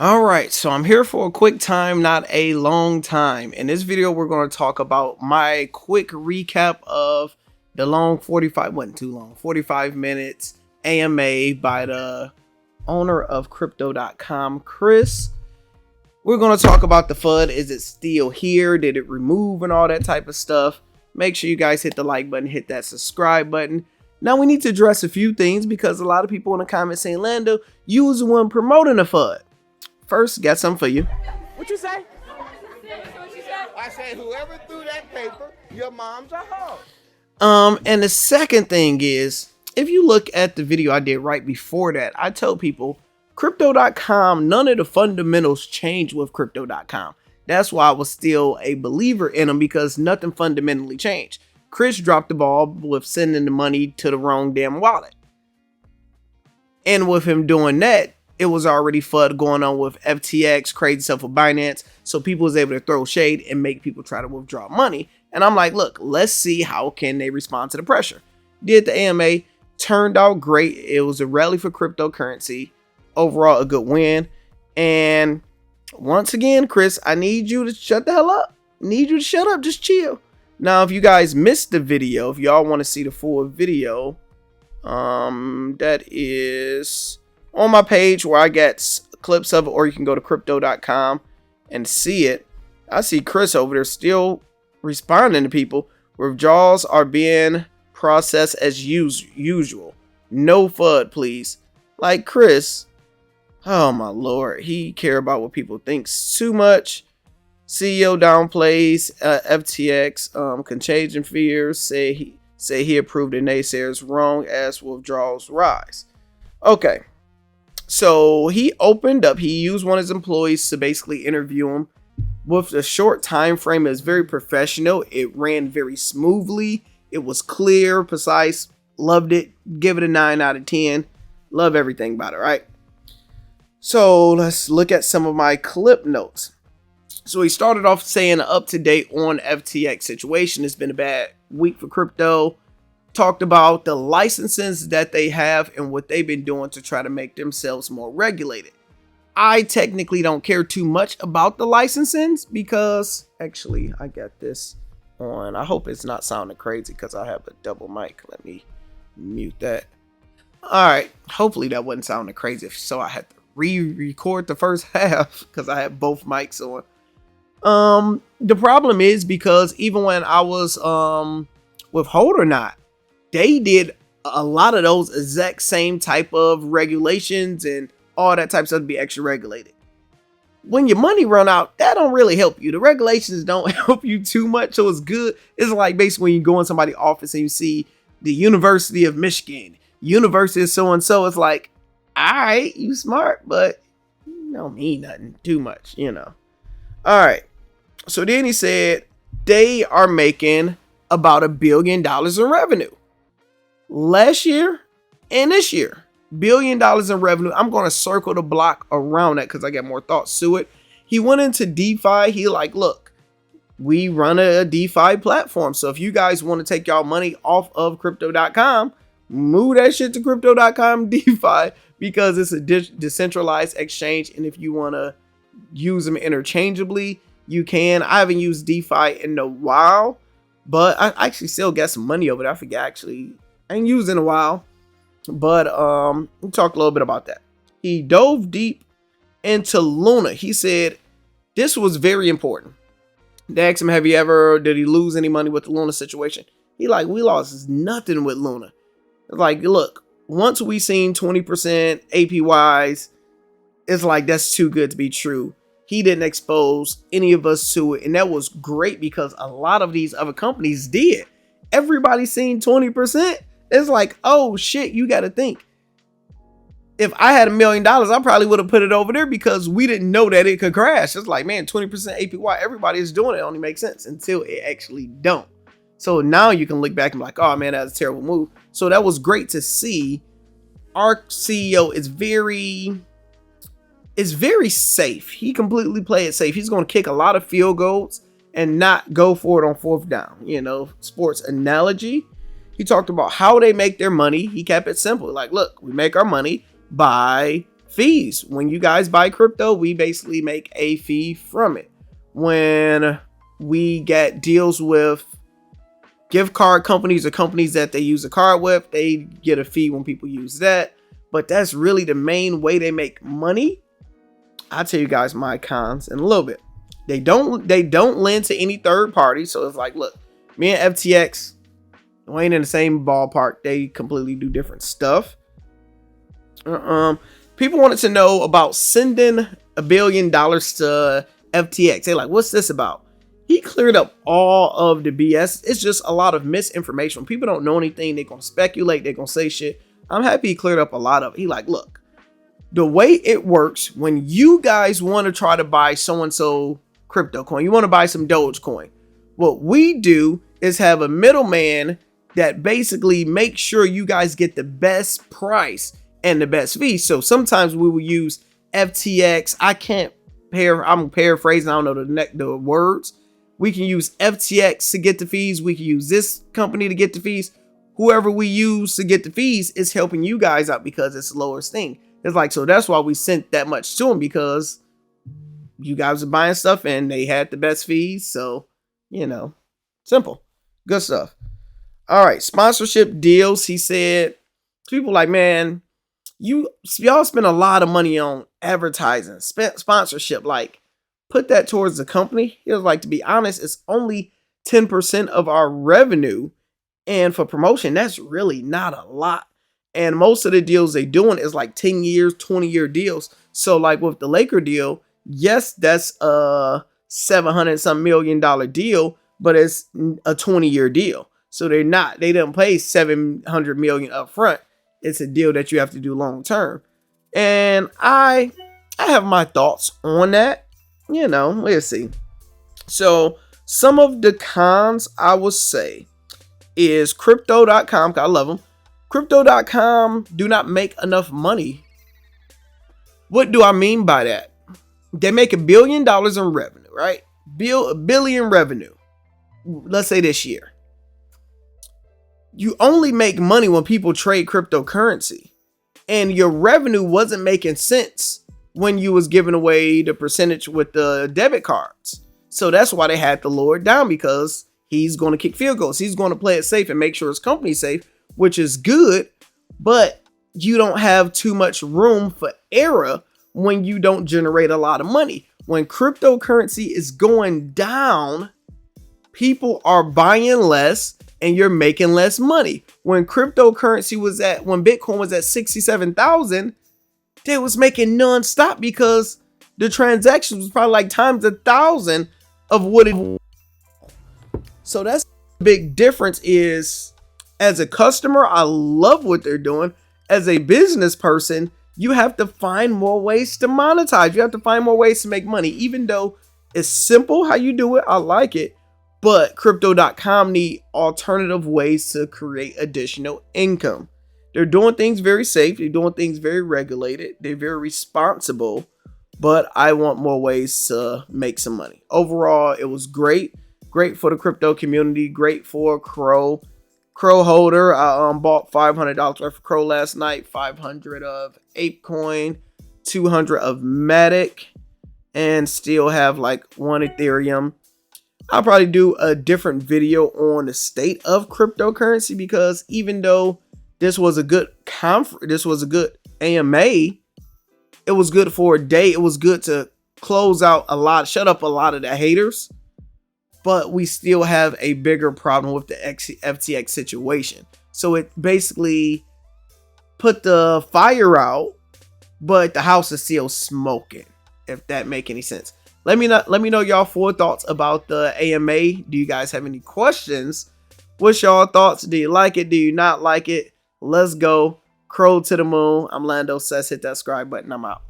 All right, so I'm here for a quick time, not a long time. In this video, we're going to talk about my quick recap of the long 45 minutes AMA by the owner of crypto.com, Chris. We're going to talk about the FUD. Is it still here? Did it remove and all that type of stuff? Make sure you guys hit the like button, hit that subscribe button. Now we need to address a few things because a lot of people in the comments saying, Lando, you was the one promoting the FUD. First, got something for you. What you say? I said whoever threw that paper, your mom's a hoe. And the second thing is, if you look at the video I did right before that, I told people crypto.com, none of the fundamentals changed with crypto.com. That's why I was still a believer in them, because nothing fundamentally changed. Chris dropped the ball with sending the money to the wrong damn wallet. And with him doing that, it was already FUD going on with FTX, crazy stuff with Binance. So people was able to throw shade and make people try to withdraw money. And I'm like, look, let's see how can they respond to the pressure. Did the AMA, turned out great. It was a rally for cryptocurrency. Overall, a good win. And once again, Chris, I need you to shut the hell up. Need you to shut up. Just chill. Now, if you guys missed the video, if y'all want to see the full video, that is on my page where I get clips of it, or you can go to crypto.com and see it. I see Chris over there still responding to people. Withdrawals are being processed as usual. No FUD, please. Like Chris, oh my lord, he care about what people think too much. CEO downplays FTX, contagion fears, say he approved the naysayers wrong as withdrawals rise. Okay. So he opened up, he used one of his employees to basically interview him with a short time frame. It was very professional. It ran very smoothly. It was clear, precise. Loved it. Give it a 9 out of 10. Love everything about it, right? So let's look at some of my clip notes. So he started off saying up to date on FTX situation. It's been a bad week for crypto. Talked about the licenses that they have and what they've been doing to try to make themselves more regulated. I technically don't care too much about the licensings because actually I got this on. I hope it's not sounding crazy because I have a double mic. Let me mute that. All right. Hopefully that wasn't sounding crazy. So I had to re-record the first half because I had both mics on. The problem is because even when I was with Hodlnaut, they did a lot of those exact same type of regulations and all that type of stuff to be extra regulated. When your money run out, that don't really help you. The regulations don't help you too much, so it's good. It's like basically when you go in somebody's office and you see the University of Michigan, University of so-and-so, it's like, all right, you smart, but you don't mean nothing too much, you know. All right. So then he said they are making about $1 billion in revenue. Last year and this year, $1 billion in revenue. I'm going to circle the block around that because I got more thoughts to it. He went into DeFi. He like, look, we run a DeFi platform. So if you guys want to take y'all money off of crypto.com, move that shit to crypto.com DeFi because it's a decentralized exchange. And if you want to use them interchangeably, you can. I haven't used DeFi in a while, but I actually still got some money over there. I forget actually. I ain't used in a while, but we'll talk a little bit about that. He dove deep into Luna. He said this was very important. They asked him, did he lose any money with the Luna situation? He like, we lost nothing with Luna. Like, look, once we seen 20% APYs, it's like, that's too good to be true. He didn't expose any of us to it. And that was great because a lot of these other companies did. Everybody seen 20%. It's like, oh shit, you got to think. If I had $1 million, I probably would have put it over there because we didn't know that it could crash. It's like, man, 20% APY, everybody is doing it. It only makes sense until it actually don't. So now you can look back and be like, oh man, that's a terrible move. So that was great to see. Our CEO is very safe. He completely played it safe. He's going to kick a lot of field goals and not go for it on fourth down. You know, sports analogy. He talked about how they make their money. He kept it simple. Like, look, we make our money by fees. When you guys buy crypto, we basically make a fee from it. When we get deals with gift card companies or companies that they use a card with, they get a fee when people use that. But that's really the main way they make money. I'll tell you guys my cons in a little bit. They don't lend to any third party. So it's like, look, me and FTX, we ain't in the same ballpark. They completely do different stuff. People wanted to know about sending $1 billion to FTX. They're like, what's this about? He cleared up all of the BS. It's just a lot of misinformation. When people don't know anything, they're going to speculate. They're going to say shit. I'm happy he cleared up a lot of it. He like, look, the way it works when you guys want to try to buy so-and-so crypto coin, you want to buy some Dogecoin. What we do is have a middleman that basically makes sure you guys get the best price and the best fee. So sometimes we will use FTX. I'm paraphrasing. I don't know the words. We can use FTX to get the fees. We can use this company to get the fees. Whoever we use to get the fees is helping you guys out because it's the lowest thing. It's like, so that's why we sent that much to them, because you guys are buying stuff and they had the best fees. So, simple, good stuff. All right. Sponsorship deals. He said, people like, man, y'all spend a lot of money on advertising, sponsorship, like, put that towards the company. He was like, to be honest, it's only 10% of our revenue. And for promotion, that's really not a lot. And most of the deals they doing is like 10 years, 20-year deals. So like with the Laker deal, yes, that's a $700 million deal, but it's a 20-year deal. So they didn't pay $700 million up front. It's a deal that you have to do long term. And I have my thoughts on that. Let's see. So some of the cons I would say is crypto.com. I love them. Crypto.com do not make enough money. What do I mean by that? They make $1 billion in revenue, right? $1 billion revenue. Let's say this year. You only make money when people trade cryptocurrency, and your revenue wasn't making sense when you was giving away the percentage with the debit cards. So that's why they had to lower it down, because he's going to kick field goals. He's going to play it safe and make sure his company's safe, which is good, but you don't have too much room for error when you don't generate a lot of money. When cryptocurrency is going down, people are buying less and you're making less money. When Bitcoin was at 67,000, they was making non-stop because the transactions was probably like times 1,000 of what it. So that's the big difference. Is as a customer, I love what they're doing. As a business person, you have to find more ways to monetize. You have to find more ways to make money. Even though it's simple how you do it, I like it. But crypto.com need alternative ways to create additional income. They're doing things very safe. They're doing things very regulated. They're very responsible. But I want more ways to make some money. Overall, it was great. Great for the crypto community. Great for Crow holder. I bought $500 worth of Crow last night. 500 of ApeCoin. 200 of Matic. And still have like 1 Ethereum. I'll probably do a different video on the state of cryptocurrency, because even though this was a good this was a good AMA, it was good for a day. It was good to shut up a lot of the haters. But we still have a bigger problem with the FTX situation. So it basically put the fire out, but the house is still smoking, if that make any sense. Let me know y'all 4 thoughts about the AMA. Do you guys have any questions? What's y'all thoughts? Do you like it? Do you not like it? Let's go. Crow to the moon. I'm Lando Says. Hit that subscribe button. I'm out.